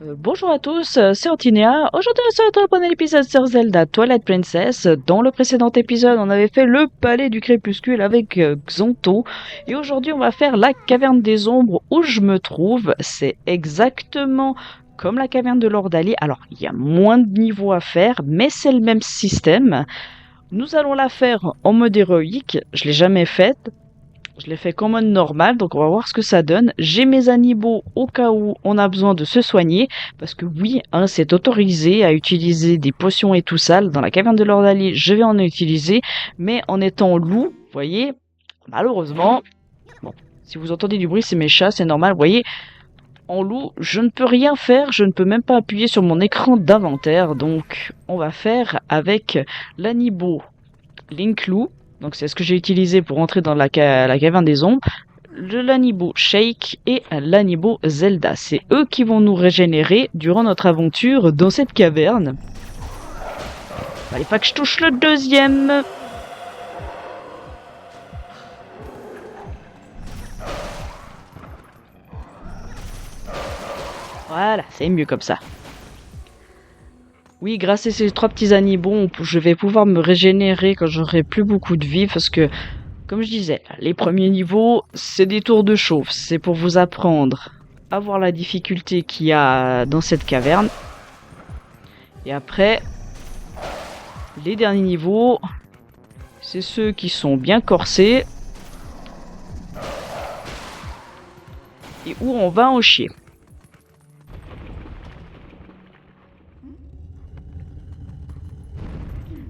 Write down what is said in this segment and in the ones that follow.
Bonjour à tous, c'est Antinéa. Aujourd'hui, on se retrouve pour un épisode sur Zelda Twilight Princess. Dans le précédent épisode, on avait fait le palais du crépuscule avec Xanto. Et aujourd'hui, on va faire la caverne des ombres où je me trouve. C'est exactement comme la caverne de Lord Ali. Alors, il y a moins de niveaux à faire, mais c'est le même système. Nous allons la faire en mode héroïque. Je l'ai jamais faite. Je l'ai fait qu'en mode normal, donc on va voir ce que ça donne. J'ai mes amiibo au cas où on a besoin de se soigner, parce que oui, hein, c'est autorisé à utiliser des potions et tout ça. Dans la caverne de l'Ordali, je vais en utiliser, mais en étant loup, vous voyez, malheureusement, bon, si vous entendez du bruit, c'est mes chats, c'est normal, vous voyez, en loup, je ne peux rien faire, je ne peux même pas appuyer sur mon écran d'inventaire, donc on va faire avec l'anibo Link Loup. Donc c'est ce que j'ai utilisé pour entrer dans la caverne des ombres. L'Anibo Shake et l'Anibo Zelda. C'est eux qui vont nous régénérer durant notre aventure dans cette caverne. Fallait pas que je touche le deuxième. Voilà, c'est mieux comme ça. Oui, grâce à ces trois petits anibos, je vais pouvoir me régénérer quand j'aurai plus beaucoup de vie, parce que, comme je disais, les premiers niveaux, c'est des tours de chauffe. C'est pour vous apprendre à voir la difficulté qu'il y a dans cette caverne. Et après, les derniers niveaux, c'est ceux qui sont bien corsés et où on va en chier.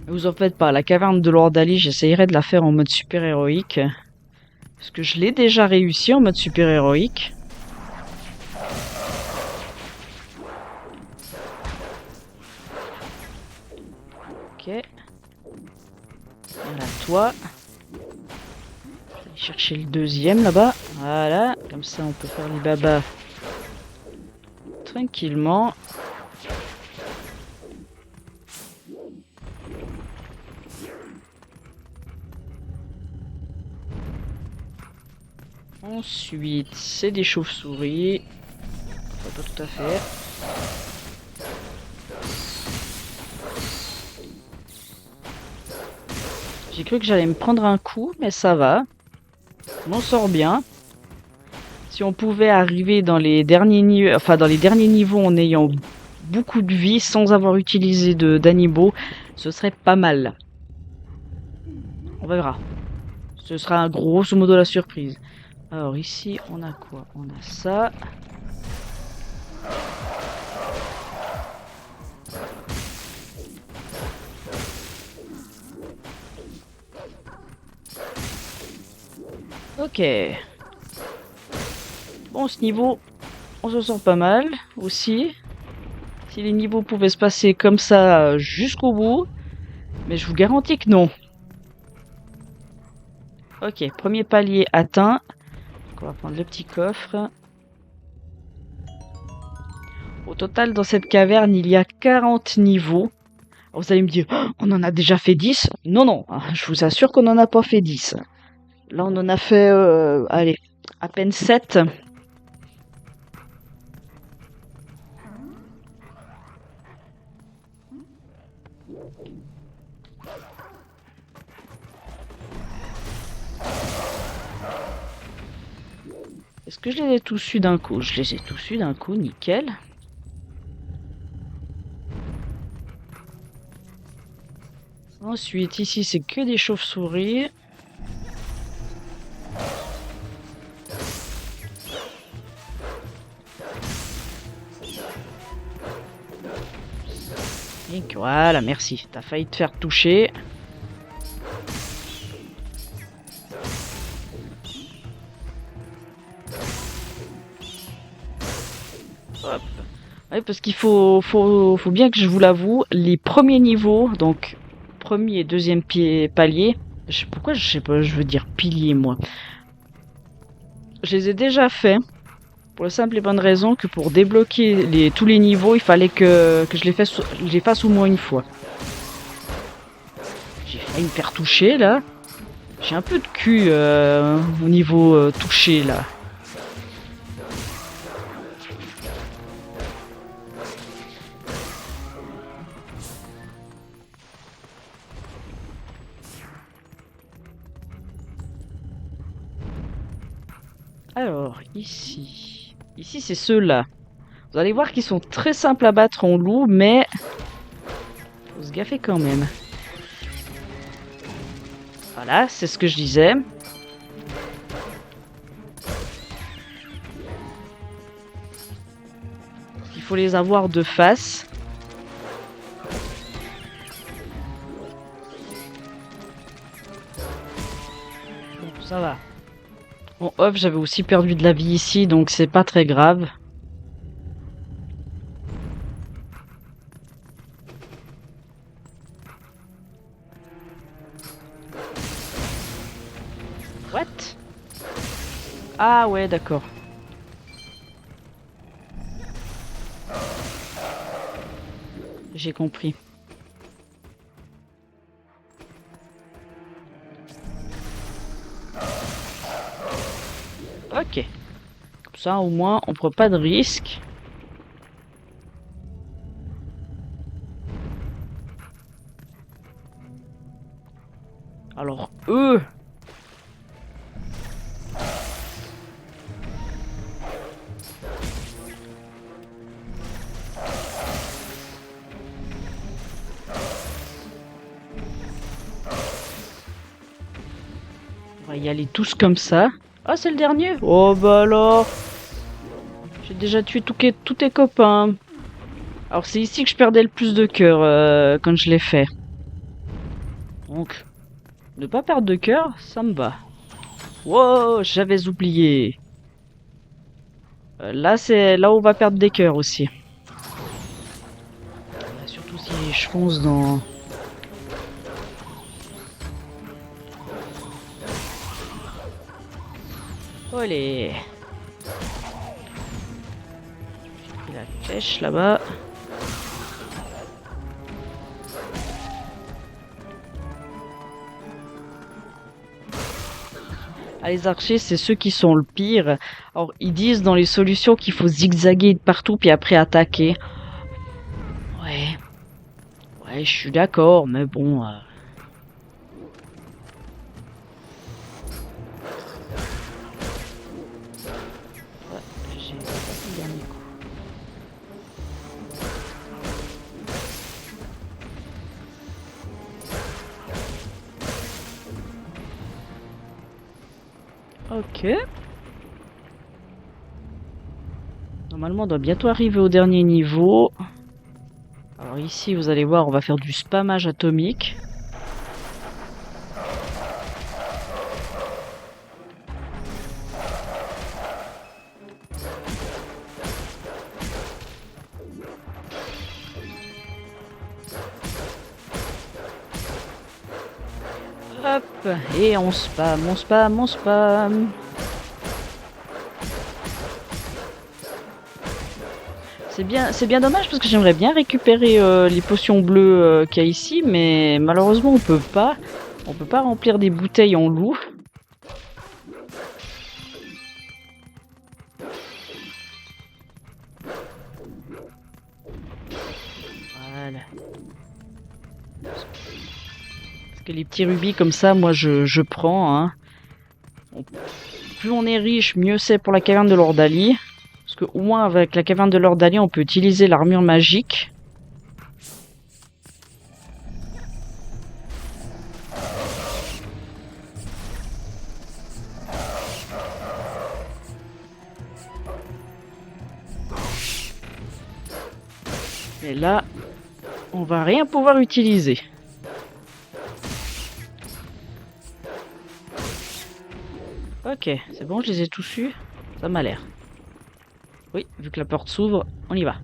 Ne vous en faites pas, la caverne de Lord Ali, j'essayerai de la faire en mode super héroïque. Parce que je l'ai déjà réussi en mode super héroïque. Ok. Voilà, toi. Je vais aller chercher le deuxième là-bas. Voilà, comme ça on peut faire les babas tranquillement. Ensuite, c'est des chauves-souris. Enfin, pas tout à fait. J'ai cru que j'allais me prendre un coup, mais ça va. On en sort bien. Si on pouvait arriver dans les derniers niveaux en ayant beaucoup de vie sans avoir utilisé d'animaux, ce serait pas mal. On verra. Ce sera grosso modo la surprise. Alors ici, on a quoi? On a ça. Ok. Bon, ce niveau, on se sent pas mal aussi. Si les niveaux pouvaient se passer comme ça jusqu'au bout. Mais je vous garantis que non. Ok, premier palier atteint. Donc on va prendre le petit coffre. Au total, dans cette caverne, il y a 40 niveaux. Alors vous allez me dire, oh, on en a déjà fait 10? Non, non, je vous assure qu'on n'en a pas fait 10. Là, on en a fait, allez, à peine 7. Est-ce que je les ai tous eus d'un coup? Je les ai tous eus d'un coup, nickel. Ensuite, ici, c'est que des chauves-souris. Et voilà, merci. T'as failli te faire toucher. Hop. Ouais, parce qu'il faut bien que je vous l'avoue, les premiers niveaux, donc premier et deuxième palier, pourquoi je sais pas, je veux dire pilier moi. Je les ai déjà faits, pour la simple et bonne raison que pour débloquer tous les niveaux, il fallait que je les fasse au moins une fois. J'ai failli me faire toucher là. J'ai un peu de cul au niveau touché là. Alors, ici... Ici, c'est ceux-là. Vous allez voir qu'ils sont très simples à battre en loup, mais... Faut se gaffer quand même. Voilà, c'est ce que je disais. Il faut les avoir de face. Bon, ça va. Bon, hop, j'avais aussi perdu de la vie ici, donc c'est pas très grave. What? Ah ouais, d'accord. J'ai compris. Ok. Comme ça, au moins, on prend pas de risque. Alors, eux... On va y aller tous comme ça. Ah, c'est le dernier? Oh, bah alors... J'ai déjà tué tous tes copains. Alors, c'est ici que je perdais le plus de cœur quand je l'ai fait. Donc, ne pas perdre de cœur, ça me va. Wow, j'avais oublié. Là, c'est là où on va perdre des cœurs aussi. Surtout si je fonce dans... Olé. J'ai pris la flèche là-bas. Ah, les archers, c'est ceux qui sont le pire. Alors, ils disent dans les solutions qu'il faut zigzaguer de partout puis après attaquer. Ouais. Ouais, je suis d'accord, mais bon... Ouais, j'ai pas fait le dernier coup. Ok. Normalement, on doit bientôt arriver au dernier niveau. Alors ici, vous allez voir, on va faire du spammage atomique. Hop, et on spam, on spam, on spam. C'est bien dommage parce que j'aimerais bien récupérer les potions bleues qu'il y a ici, mais malheureusement on peut pas. On peut pas remplir des bouteilles en loup. Voilà. Parce que les petits rubis comme ça, moi je prends. Hein. Plus on est riche, mieux c'est pour la caverne de l'Ordalie. Parce que au moins avec la caverne de l'Ordalie, on peut utiliser l'armure magique. Et là, on va rien pouvoir utiliser. Ok, c'est bon, je les ai tous eus. Ça m'a l'air. Oui, vu que la porte s'ouvre, on y va.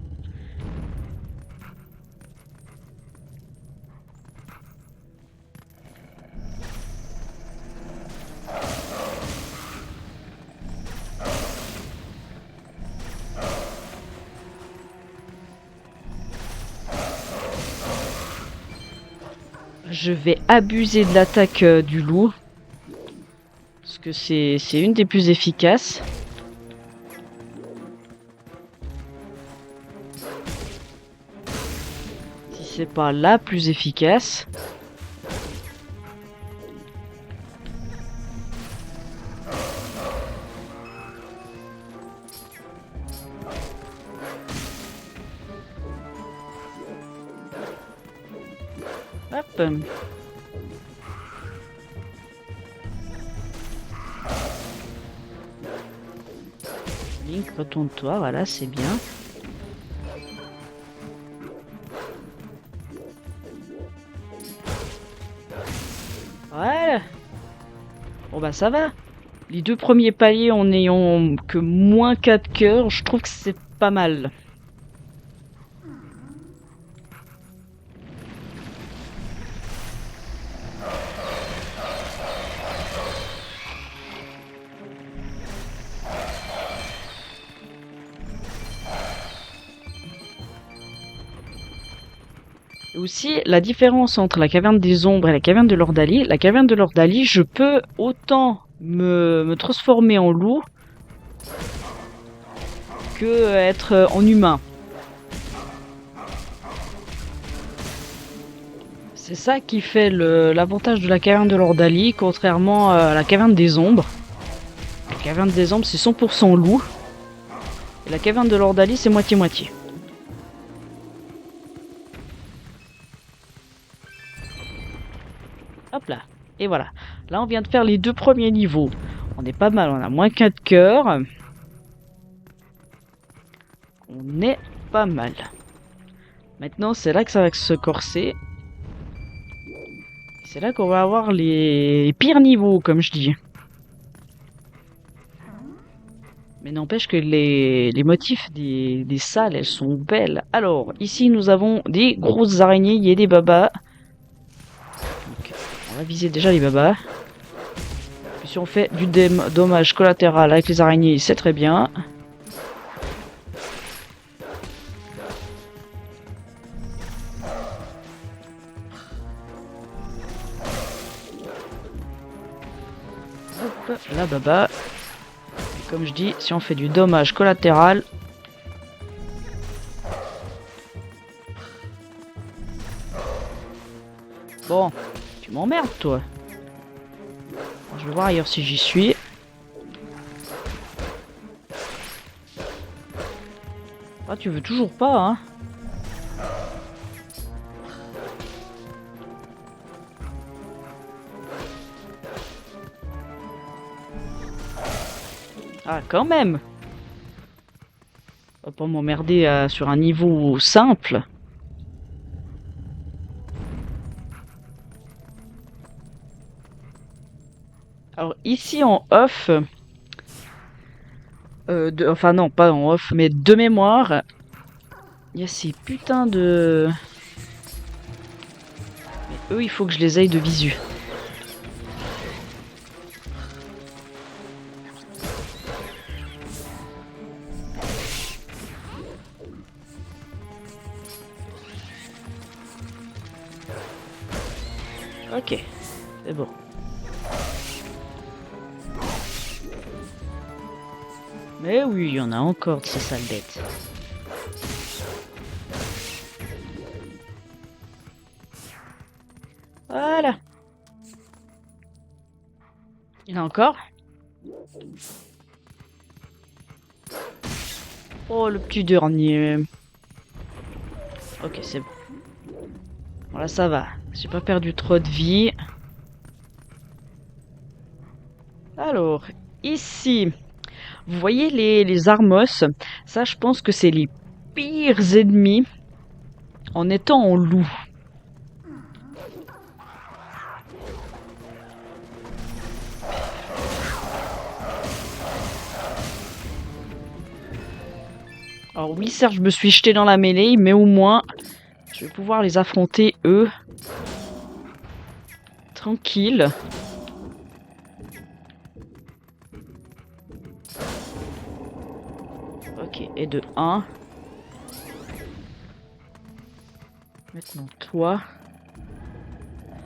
Je vais abuser de l'attaque du loup. Parce que c'est une des plus efficaces. Si c'est pas la plus efficace. Link, retourne-toi, voilà, c'est bien. Voilà. Bon bah ça va. Les 2 premiers paliers en n'ayant que moins 4 cœurs, je trouve que c'est pas mal. Et aussi, la différence entre la caverne des ombres et la caverne de l'Ordalie. La caverne de l'Ordalie, je peux autant me transformer en loup que être en humain. C'est ça qui fait l'avantage de la caverne de l'Ordalie, contrairement à la caverne des ombres. La caverne des ombres, c'est 100% loup. Et la caverne de l'Ordalie, c'est moitié-moitié. Hop là. Et voilà. Là, on vient de faire les 2 premiers niveaux. On est pas mal, on a moins 4 cœurs. On est pas mal. Maintenant, c'est là que ça va se corser. C'est là qu'on va avoir les pires niveaux, comme je dis. Mais n'empêche que les motifs des salles, elles sont belles. Alors, ici, nous avons des grosses araignées et des babas. Donc, on va viser déjà les babas. Puis si on fait du dommage collatéral avec les araignées, c'est très bien. Hop, la baba. Et comme je dis, si on fait du dommage collatéral... Bon, tu m'emmerdes, toi. Je vais voir ailleurs si j'y suis. Ah, tu veux toujours pas, hein? Ah, quand même! On va pas m'emmerder sur un niveau simple. Alors ici en off, enfin non, pas en off, mais de mémoire, il y a ces putains de... Mais eux, il faut que je les aille de visu. Ok, c'est bon. Mais oui, il y en a encore de ces sales bêtes. Voilà. Il y en a encore. Oh, le petit dernier. Ok, c'est bon. Voilà, ça va. J'ai pas perdu trop de vie. Alors, ici, vous voyez les Armos. Ça, je pense que c'est les pires ennemis en étant en loup. Alors oui, certes, je me suis jeté dans la mêlée, mais au moins, je vais pouvoir les affronter, eux. Tranquille. Ok, et de 1. Maintenant, toi.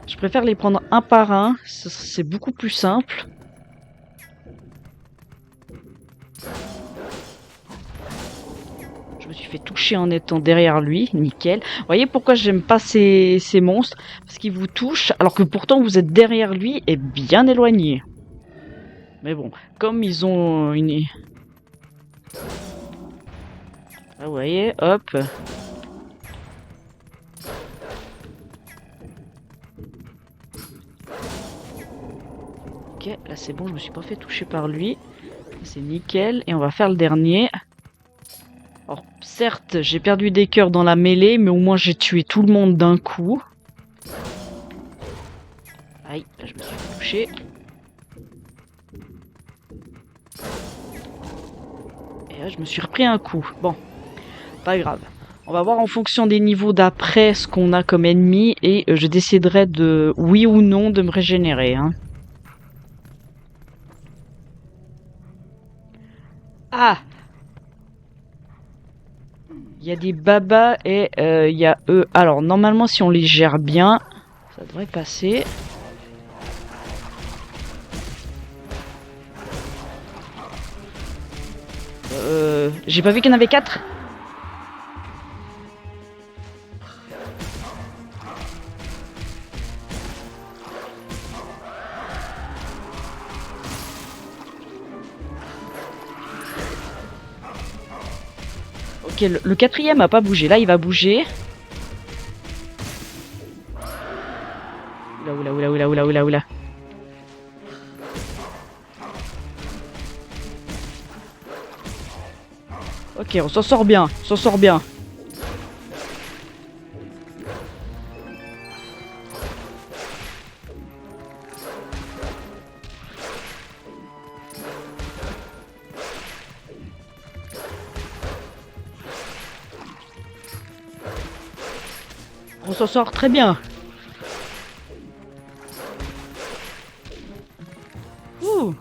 Je préfère les prendre un par un, c'est beaucoup plus simple. Je me suis fait toucher en étant derrière lui, nickel. Vous voyez pourquoi j'aime pas ces monstres? Parce qu'ils vous touchent, alors que pourtant vous êtes derrière lui et bien éloigné. Mais bon, comme ils ont une... Ah, vous voyez, hop. Ok, là c'est bon, je me suis pas fait toucher par lui. C'est nickel. Et on va faire le dernier. Alors, certes, j'ai perdu des cœurs dans la mêlée, mais au moins j'ai tué tout le monde d'un coup. Aïe, là je me suis fait toucher. Et là je me suis repris un coup. Bon, pas grave. On va voir en fonction des niveaux d'après ce qu'on a comme ennemi et je déciderai de oui ou non de me régénérer. Hein. Ah! Il y a des babas et il y a eux. Alors normalement si on les gère bien, ça devrait passer. J'ai pas vu qu'il y en avait 4. Ok, le quatrième a pas bougé. Là, il va bouger. Oula, oula, oula, oula, oula, oula. Ok, on s'en sort bien. On s'en sort bien. On s'en sort très bien. Ouh.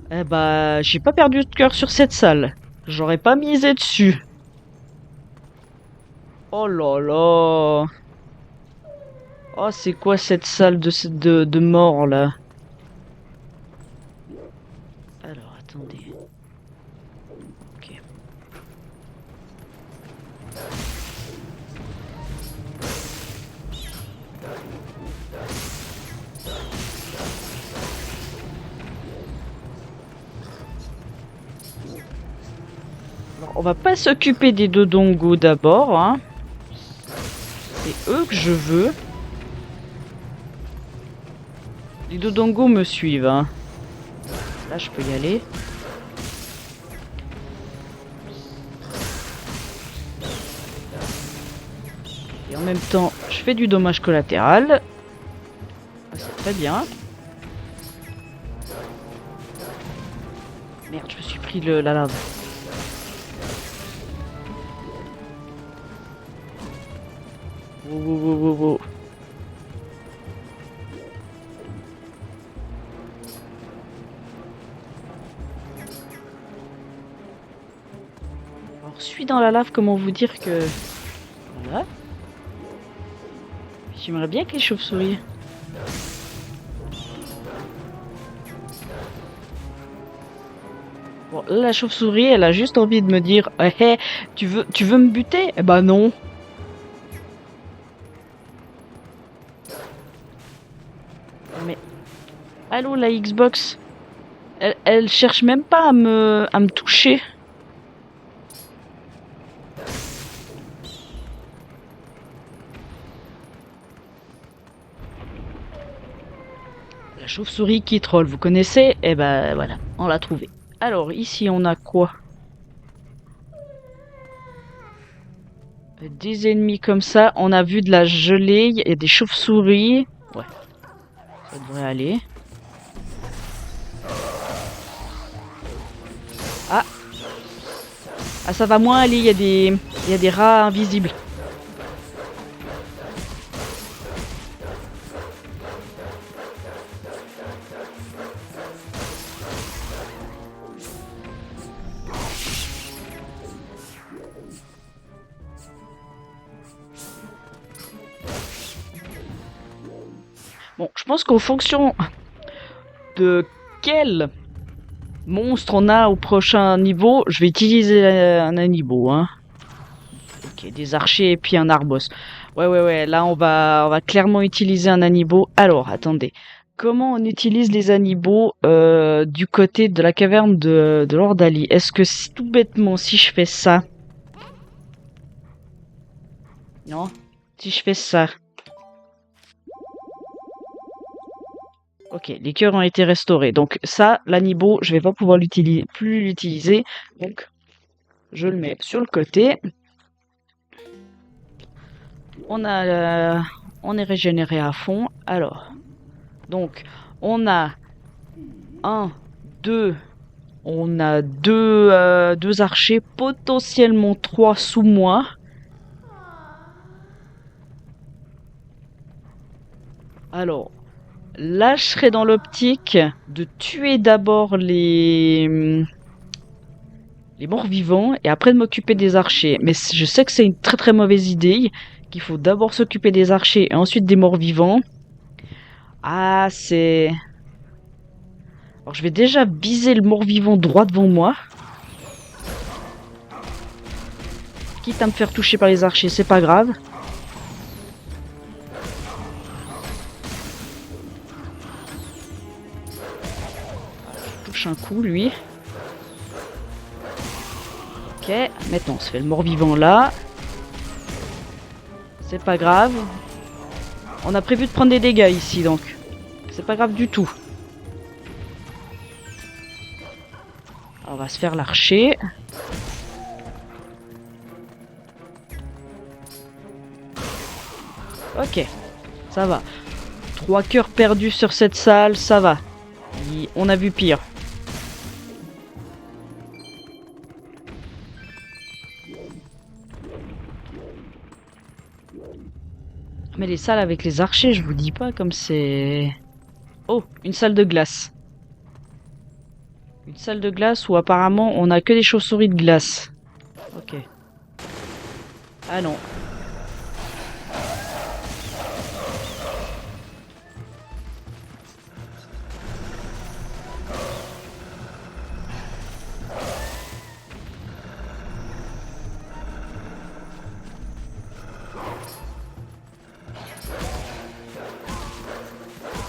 Eh bah, j'ai pas perdu de cœur sur cette salle. J'aurais pas misé dessus. Oh là là. Oh, c'est quoi cette salle de mort là? Alors, attendez. Ok. Alors, on va pas s'occuper des Dodongo d'abord, hein. C'est eux que je veux. Les Dodongo me suivent, hein. Là, je peux y aller. Et en même temps, je fais du dommage collatéral. Ah, c'est très bien. Merde, je me suis pris la lave. Wow, wow, wow, wow, wow. Alors, je suis dans la lave, comment vous dire que... Voilà. J'aimerais bien que les chauves-souris... Bon, là, la chauve-souris, elle a juste envie de me dire hey, tu veux me buter? Eh ben non. Mais... Allô, la Xbox? Elle cherche même pas à me toucher. La chauve-souris qui troll, vous connaissez? Eh ben voilà, on l'a trouvé. Alors, ici, on a quoi? Des ennemis comme ça. On a vu de la gelée, il y a des chauves-souris. Ouais, ça devrait aller. Ah! Ah, ça va moins aller, il y a des rats invisibles. Bon, je pense qu'en fonction de quel monstre on a au prochain niveau, je vais utiliser un amiibo, hein. Ok, des archers et puis un arbos. Ouais, là on va clairement utiliser un amiibo. Alors, attendez. Comment on utilise les amiibo du côté de la caverne de Lord Ali? Est-ce que tout bêtement, si je fais ça... Non? Si je fais ça... Ok, les cœurs ont été restaurés. Donc ça, l'anibo, je vais pas pouvoir plus l'utiliser. Donc je le mets sur le côté. On est régénéré à fond. Alors, donc on a un, deux, on a deux archers, potentiellement 3 sous moi. Alors, là, je serais dans l'optique de tuer d'abord les morts-vivants et après de m'occuper des archers. Mais je sais que c'est une très très mauvaise idée, qu'il faut d'abord s'occuper des archers et ensuite des morts-vivants. Ah, c'est... Alors, je vais déjà viser le mort-vivant droit devant moi. Quitte à me faire toucher par les archers, c'est pas grave. Je touche un coup, lui. Ok, maintenant on se fait le mort-vivant là. C'est pas grave. On a prévu de prendre des dégâts ici, donc c'est pas grave du tout. Alors, on va se faire l'archer. Ok, ça va. 3 cœurs perdus sur cette salle, ça va. On a vu pire. Mais les salles avec les archers, je vous dis pas comme c'est... Oh, une salle de glace. Une salle de glace où apparemment on a que des chauves-souris de glace. Ok. Ah non.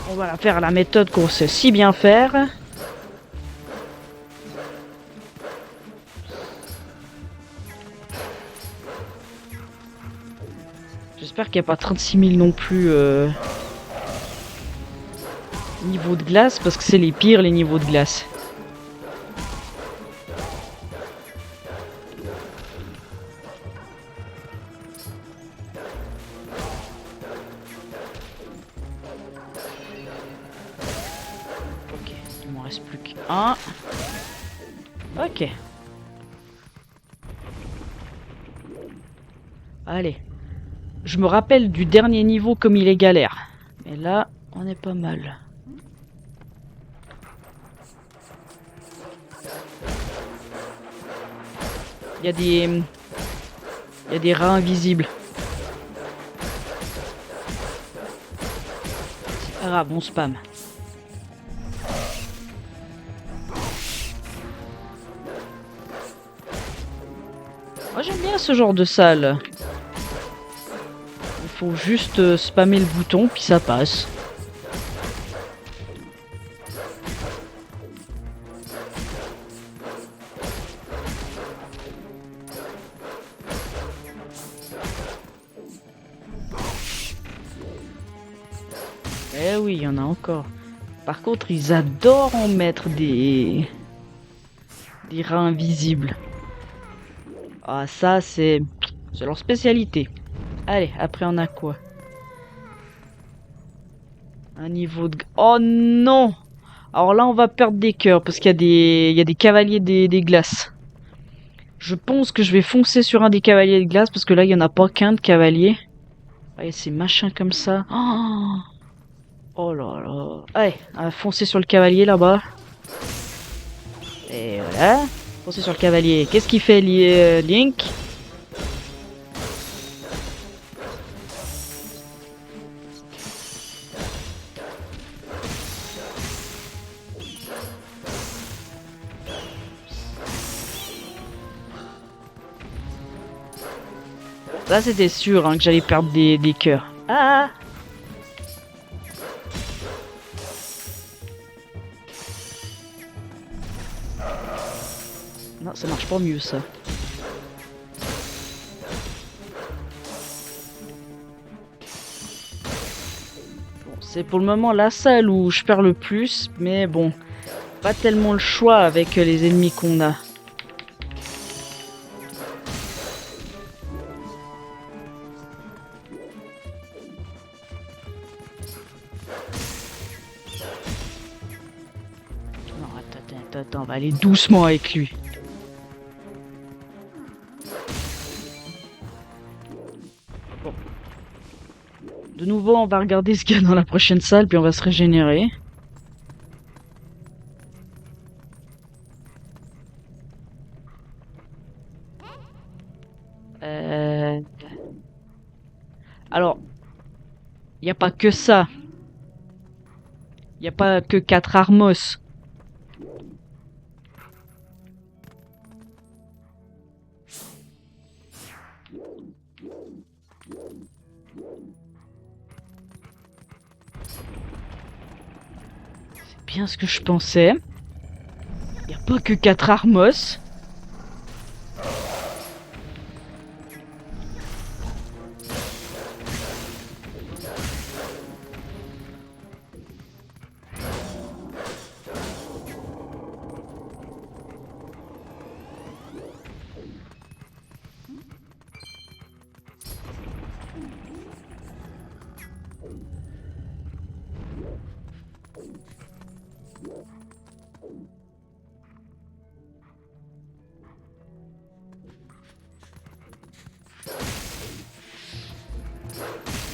On va la faire à la méthode qu'on sait si bien faire. J'espère qu'il n'y a pas 36 000 non plus niveaux de glace, parce que c'est les pires les niveaux de glace. Ok, il m'en reste plus qu'un. Ok. Allez. Je me rappelle du dernier niveau comme il est galère. Mais là, on est pas mal. Il y a des rats invisibles. C'est pas grave, on spam. Moi j'aime bien ce genre de salle. Il faut juste spammer le bouton puis ça passe. Eh oui, il y en a encore. Par contre, ils adorent en mettre des rats invisibles. Ah, ça, c'est leur spécialité. Allez, après, on a quoi? Un niveau de... Oh non! Alors là, on va perdre des cœurs parce qu'il y a des cavaliers des glaces. Je pense que je vais foncer sur un des cavaliers de glace parce que là, il n'y en a pas qu'un de cavalier. Ouais, ces machins comme ça. Oh, oh là là. Allez, on va foncer sur le cavalier là-bas. Et voilà. Foncer sur le cavalier. Qu'est-ce qu'il fait, Link? Là, c'était sûr hein, que j'allais perdre des cœurs. Ah! Non, ça marche pas mieux, ça. C'est pour le moment la salle où je perds le plus, mais bon, pas tellement le choix avec les ennemis qu'on a. Non, attends, on va aller doucement avec lui. Bon. De nouveau, on va regarder ce qu'il y a dans la prochaine salle, puis on va se régénérer. Alors, il n'y a pas que ça. Il n'y a pas que 4 Armos. C'est bien ce que je pensais. Il n'y a pas que 4 Armos.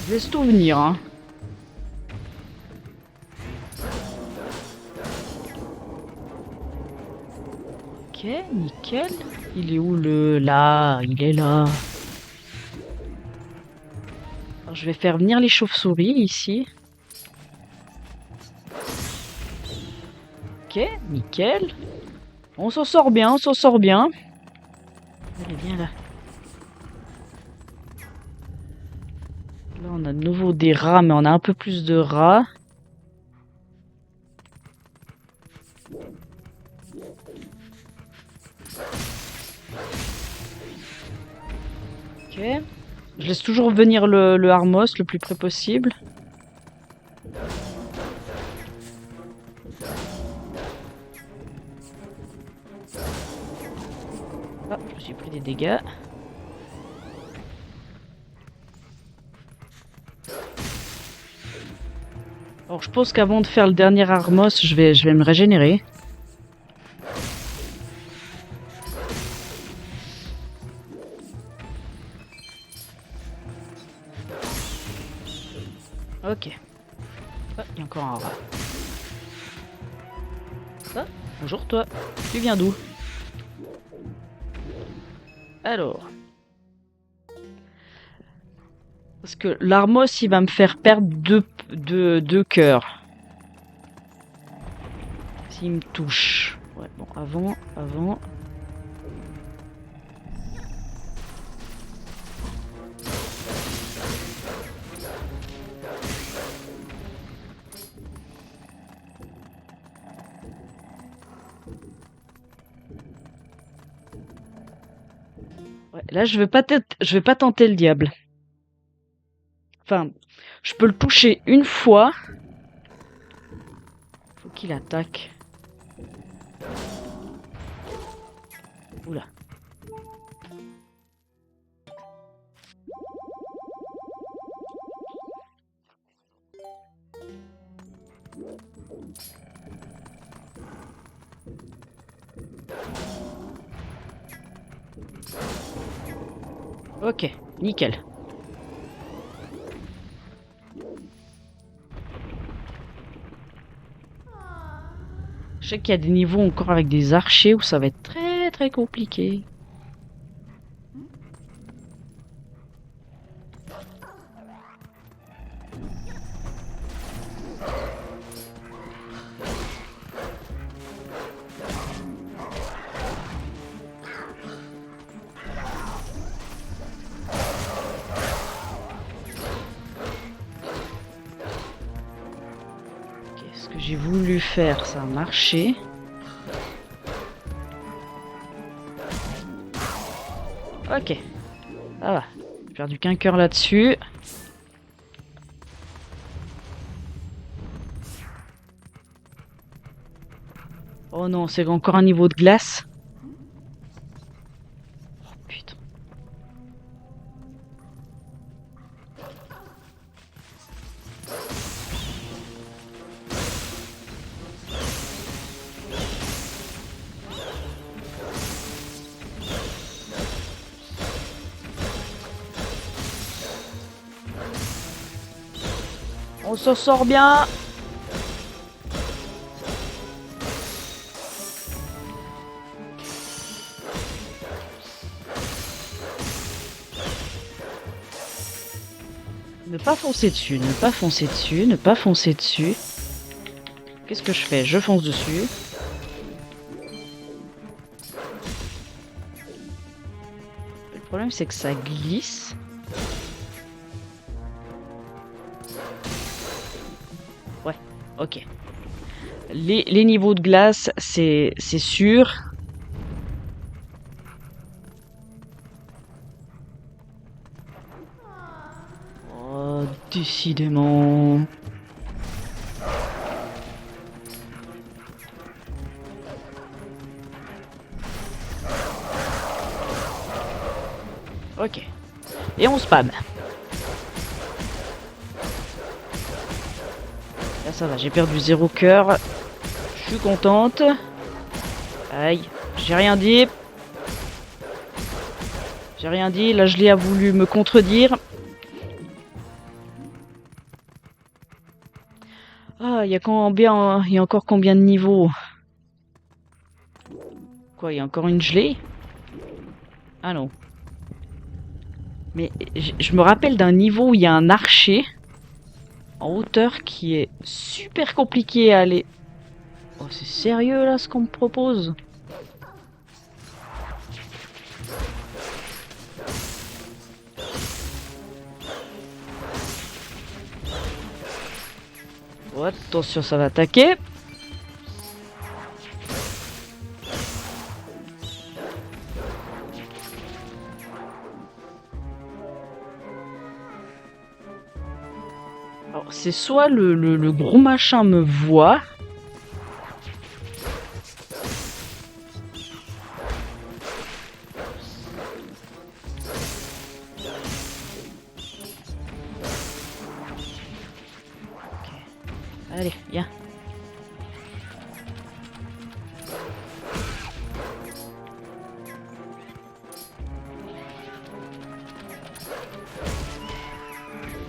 Je laisse tout venir, hein. Ok, nickel. Il est où le... Là, il est là. Alors, je vais faire venir les chauves-souris ici. Ok, nickel. On s'en sort bien, on s'en sort bien. Allez, viens là. Là, on a de nouveau des rats, mais on a un peu plus de rats. Ok. Je laisse toujours venir le Armos le plus près possible. Ah, je me suis pris des dégâts. Alors je pense qu'avant de faire le dernier Armos, je vais me régénérer. Ok. Ah, il y a encore un rat. Ah, bonjour toi. Tu viens d'où? Alors. Parce que l'Armos, il va me faire perdre deux cœurs. S'il me touche. Ouais, bon, avant. Ouais, là, je vais pas tenter le diable. Enfin, je peux le toucher une fois. Faut qu'il attaque. Oula. Ok, nickel. Je sais qu'il y a des niveaux encore avec des archers où ça va être très très compliqué. Ce que j'ai voulu faire, ça a marché. Ok, ça va. J'ai perdu qu'un cœur là-dessus. Oh non, c'est encore un niveau de glace. Putain. On s'en sort bien. Ne pas foncer dessus, ne pas foncer dessus, ne pas foncer dessus. Qu'est-ce que je fais? Je fonce dessus. Le problème, c'est que ça glisse. Ouais, ok. Les niveaux de glace, c'est sûr. Oh, décidément. Ok. Et on spam. Là ça va, j'ai perdu 0 cœur. Je suis contente. Aïe, j'ai rien dit. J'ai rien dit, là je l'ai a voulu me contredire. Ah, il y a encore combien de niveaux? Quoi, il y a encore une gelée? Ah non. Mais je me rappelle d'un niveau où il y a un archer en hauteur qui est super compliqué à aller. Oh, c'est sérieux là ce qu'on me propose? Oh, attention, ça va attaquer. Alors, c'est soit le gros machin me voit. Ok. Allez, viens.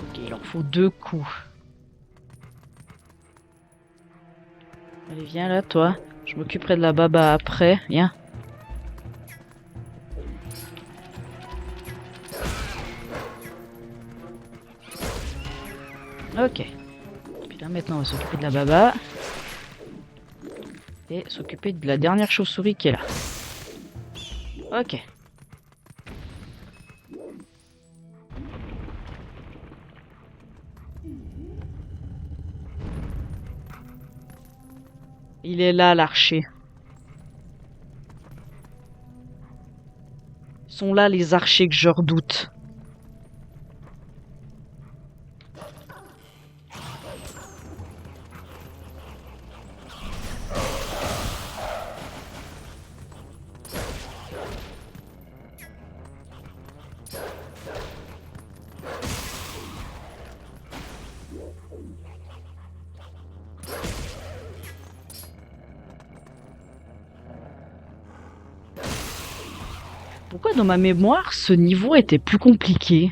Ok, il en faut 2 coups. Allez, viens là, toi. Je m'occuperai de la baba après. Viens. Ok. Puis là, maintenant, on va s'occuper de la baba. Et s'occuper de la dernière chauve-souris qui est là. Ok. Il est là, l'archer. Ils sont là, les archers que je redoute. Pourquoi dans ma mémoire, ce niveau était plus compliqué?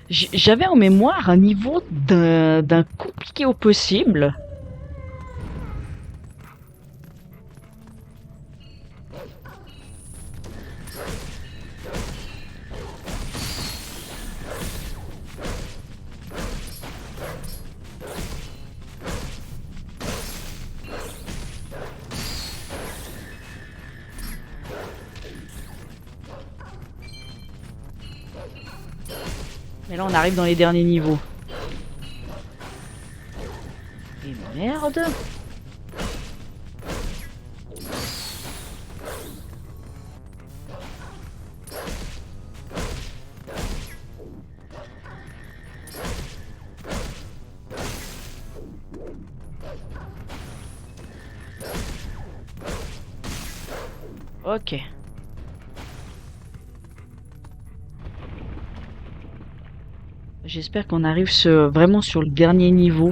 J'avais en mémoire un niveau d'un compliqué au possible. Mais là, on arrive dans les derniers niveaux. Et merde. Ok. J'espère qu'on arrive vraiment sur le dernier niveau.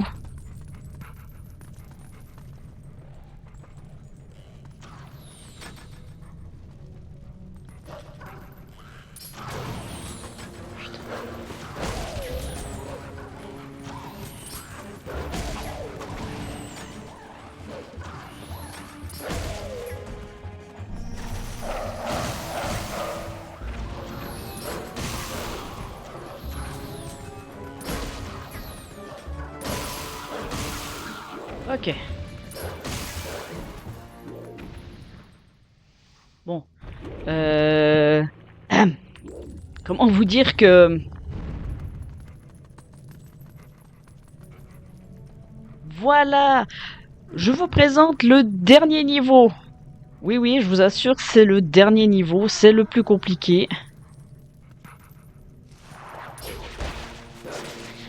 Ok. Bon. Comment vous dire que... Voilà! Je vous présente le dernier niveau. Oui, oui, je vous assure, c'est le dernier niveau, c'est le plus compliqué.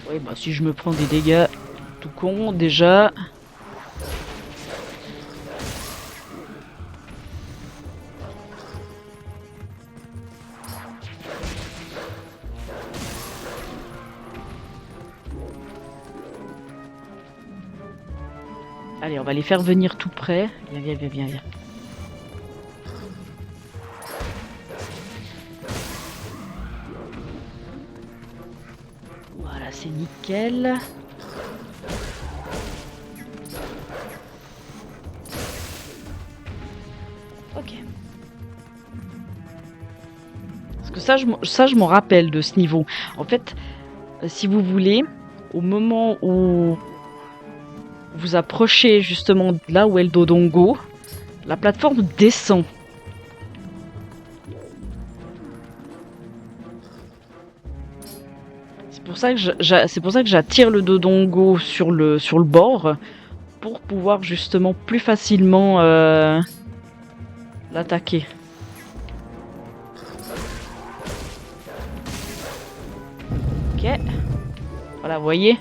Oui, bah si je me prends des dégâts tout con, déjà... Allez, on va les faire venir tout près. Viens, viens, viens, viens, viens. Voilà, c'est nickel. Ok. Parce que ça, je m'en rappelle de ce niveau. En fait, si vous voulez, au moment où vous approchez justement de là où est le Dodongo, la plateforme descend. C'est pour ça que j'attire le Dodongo sur le bord pour pouvoir justement plus facilement l'attaquer. Ok. Voilà, vous voyez.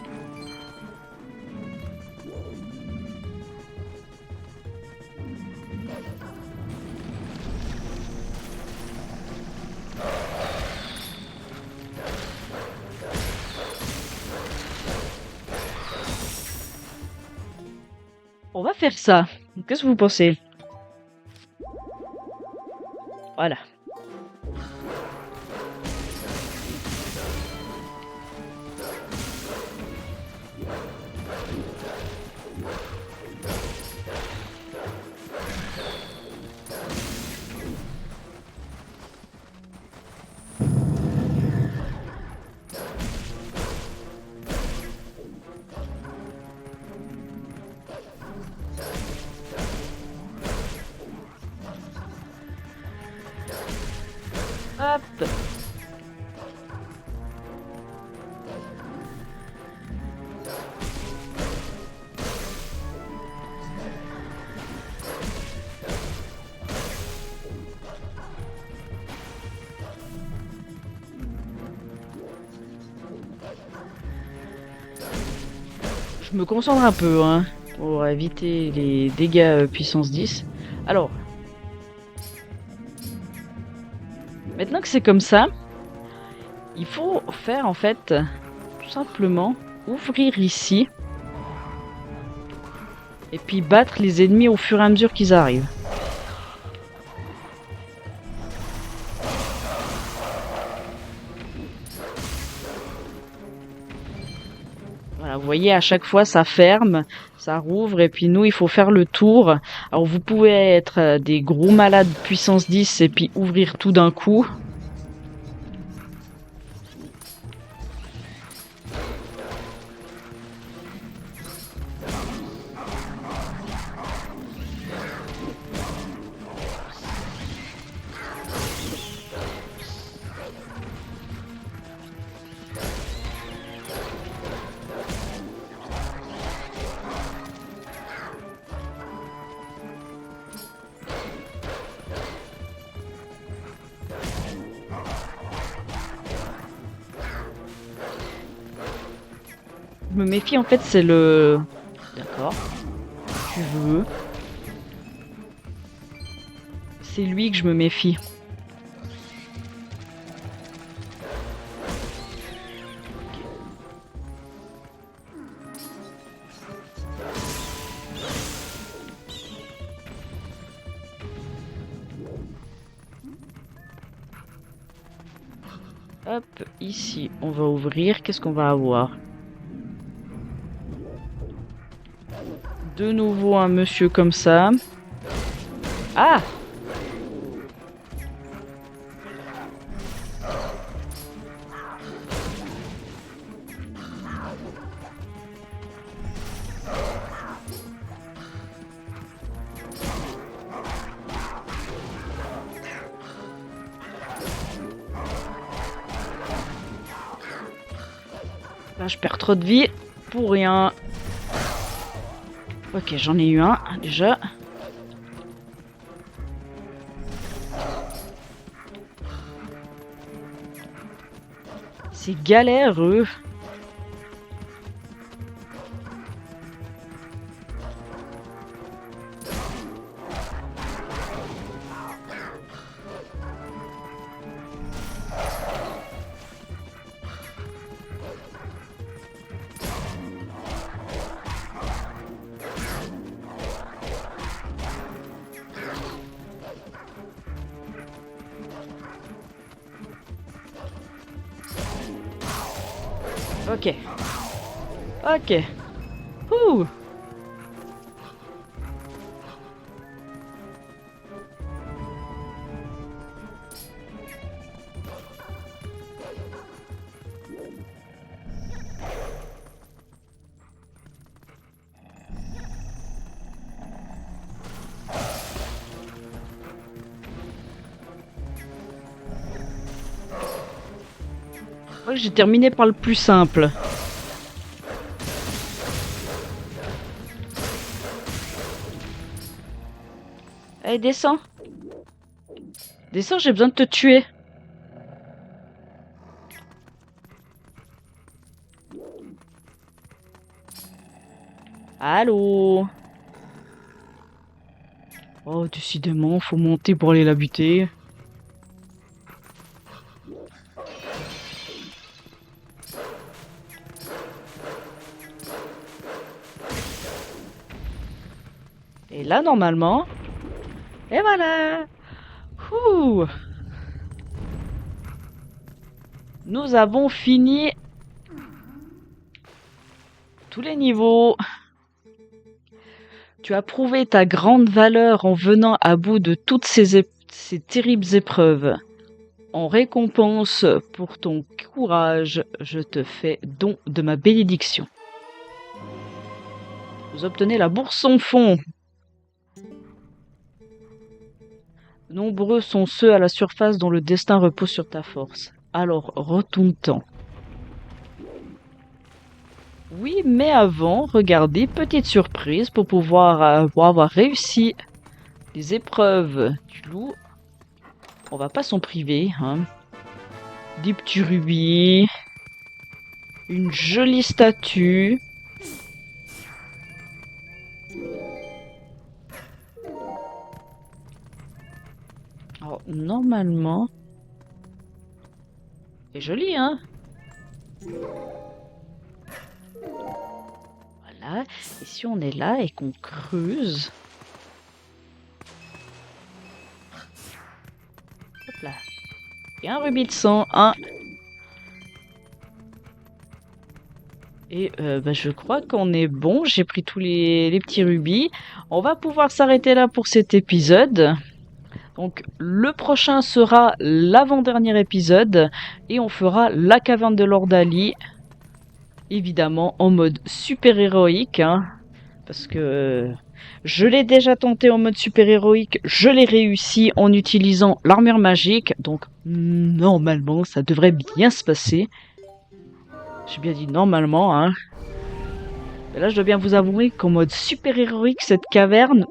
On va faire ça. Qu'est-ce que vous pensez? Voilà. Hop. Je me concentre un peu, hein, pour éviter les dégâts puissance 10. Alors, maintenant que c'est comme ça, il faut faire en fait tout simplement ouvrir ici et puis battre les ennemis au fur et à mesure qu'ils arrivent. Voilà, vous voyez, à chaque fois ça ferme, ça rouvre et puis nous il faut faire le tour. Alors vous pouvez être des gros malades puissance 10 et puis ouvrir tout d'un coup. Je me méfie en fait, c'est le... D'accord. Tu veux. C'est lui que je me méfie. Hop, ici, on va ouvrir. Qu'est-ce qu'on va avoir? De nouveau un monsieur comme ça. Ah! Là, je perds trop de vie pour rien. Ok, j'en ai eu un déjà. C'est galéreux. Ok. Ok. Ouh. Je crois que j'ai terminé par le plus simple. Allez, descends. Descends, j'ai besoin de te tuer. Allô? Oh, décidément, faut monter pour aller la buter. Et là, normalement... Et voilà! Ouh. Nous avons fini tous les niveaux. Tu as prouvé ta grande valeur en venant à bout de toutes ces terribles épreuves. En récompense pour ton courage, je te fais don de ma bénédiction. Vous obtenez la bourse sans fond. Nombreux sont ceux à la surface dont le destin repose sur ta force. Alors, retourne-t'en. Oui, mais avant, regardez, petite surprise pour avoir réussi les épreuves du loup. On va pas s'en priver, hein. Des petits rubis, une jolie statue. Alors, normalement... C'est joli, hein? Voilà. Et si on est là et qu'on creuse... Hop là. Et un rubis de sang, un... Et je crois qu'on est bon. J'ai pris tous les petits rubis. On va pouvoir s'arrêter là pour cet épisode. Donc le prochain sera l'avant-dernier épisode. Et on fera la caverne de Lord Ali. Évidemment en mode super héroïque. Hein, parce que je l'ai déjà tenté en mode super héroïque. Je l'ai réussi en utilisant l'armure magique. Donc normalement ça devrait bien se passer. J'ai bien dit normalement, hein. Mais là, je dois bien vous avouer qu'en mode super héroïque, cette caverne...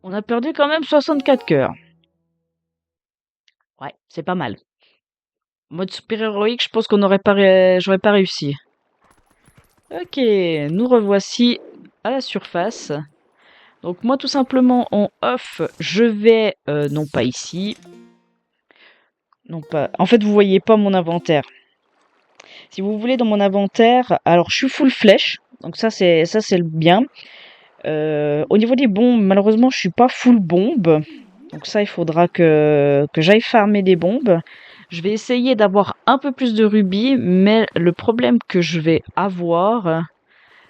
On a perdu quand même 64 cœurs. Ouais, c'est pas mal. En mode super héroïque, je pense qu'on j'aurais pas réussi. Ok, nous revoici à la surface. Donc moi tout simplement en off, je vais non pas ici, non pas. En fait, vous voyez pas mon inventaire. Si vous voulez dans mon inventaire, alors je suis full flèche, donc ça c'est le bien. Au niveau des bombes, malheureusement, je suis pas full bombe. Donc ça, il faudra que j'aille farmer des bombes. Je vais essayer d'avoir un peu plus de rubis, mais le problème que je vais avoir,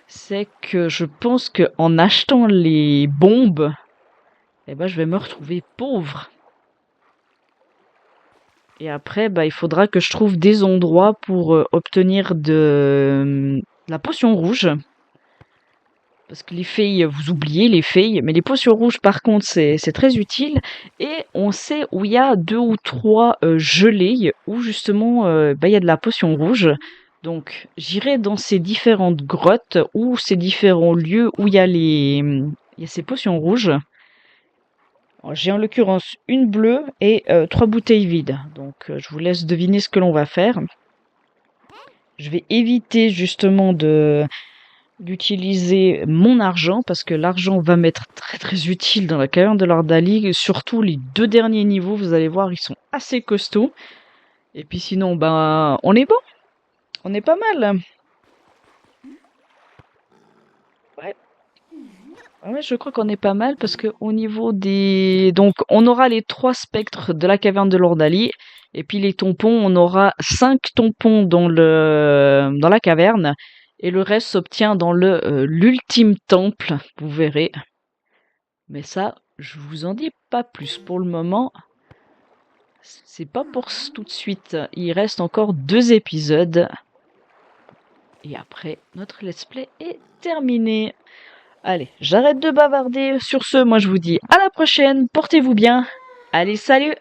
c'est que je pense que en achetant les bombes, eh ben, je vais me retrouver pauvre. Et après, bah, il faudra que je trouve des endroits pour obtenir de la potion rouge. Parce que les filles, vous oubliez les filles, mais les potions rouges, par contre, c'est très utile. Et on sait où il y a 2 ou 3 gelées, où justement, bah, il y a de la potion rouge. Donc, j'irai dans ces différentes grottes ou ces différents lieux où il y a il y a ces potions rouges. Alors, j'ai en l'occurrence une bleue et 3 bouteilles vides. Donc, je vous laisse deviner ce que l'on va faire. Je vais éviter justement d'utiliser mon argent parce que l'argent va m'être très très utile dans la caverne de l'Ardali. Surtout les 2 derniers niveaux, vous allez voir, ils sont assez costauds. Et puis sinon, ben, on est bon, on est pas mal. Ouais, ouais, je crois qu'on est pas mal parce que au niveau des, donc on aura les 3 spectres de la caverne de l'Ordali. Et puis les tampons, on aura 5 tampons dans la caverne. Et le reste s'obtient dans l'ultime temple, vous verrez. Mais ça, je vous en dis pas plus pour le moment. C'est pas pour tout de suite. Il reste encore 2 épisodes. Et après, notre let's play est terminé. Allez, j'arrête de bavarder. Sur ce, moi je vous dis à la prochaine. Portez-vous bien. Allez, salut!